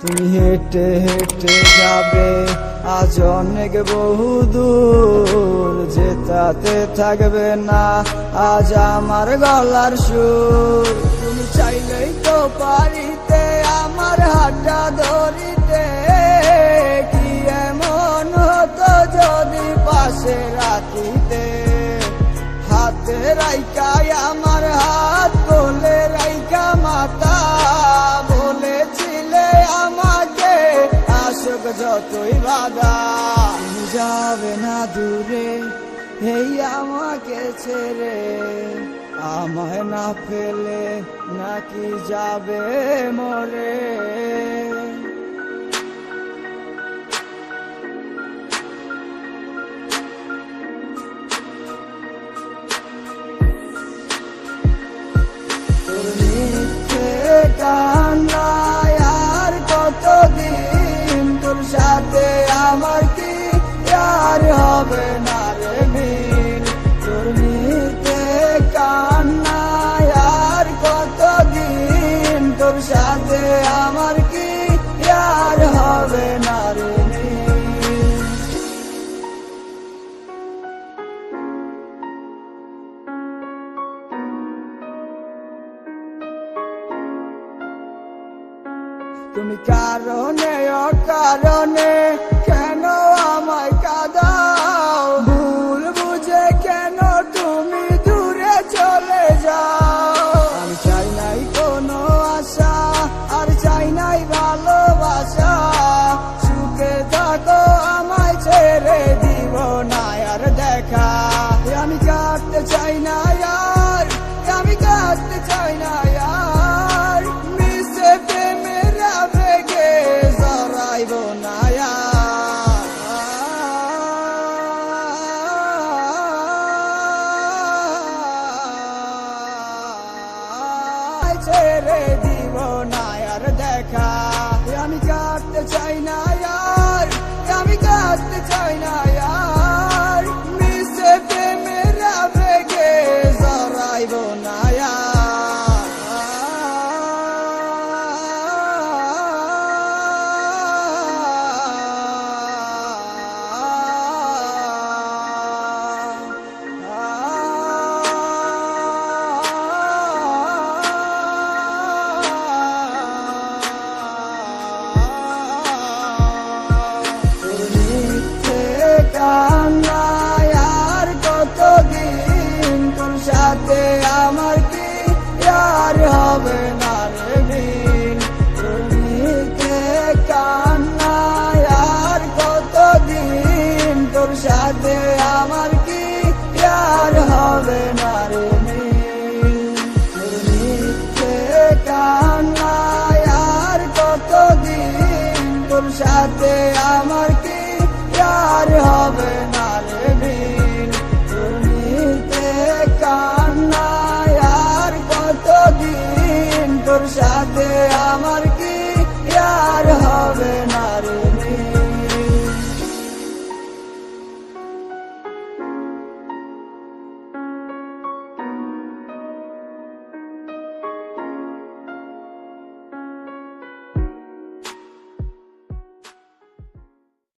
তুমি হেঁটে হেঁটে যাবে আজ অনেক বহু দূর, যেতাতে থাকবে না আজ আমার গলার সুর। তুমি চাইলেই তো পারিতে আমার হাতটা ধরিতে, কি এমন হতো যদি পাশে রাখিতে। হাতে রাইকা আমার হাত, কোলে রাইকা মাথা, বলেছিলে আমাকে আসুক যতই বাধা। তুমি যাবে না দূরে এই আমাকে ছেড়ে, আমায় না ফেলে নাকি যাবে মরে। কান্নায় আর কতদিন তোর সাথে আমার কি আর হবে না রে মিল। তোর নিতে কান্নায় আর কতদিন তোর সাথে আমার কি আর হবে না রে মিল। তুমি কারণে অকারণে কেন আমায় কাঁদাও, ভুল বুঝে কেন তুমি দূরে চলে যাও। আমি চাই নাই কোনো আশা আর চাই নাই ভালোবাসা, সুখে থাকো আমায় ছেড়ে দিব না আর দেখা। আমি কাটতে চাই না আর, আমি কাটতে চাই না আর, মিশে প্রেমের আবেগে জড়াইব না আর, ছেড়ে দিব না আর দেখা। আমি কাটতে চাই না আর, আমি কাটতে চাই না আর, মিশে প্রেমের আবেগে জড়াইব না আর কতদিন তোর সাথে আমার কি আর হবে না।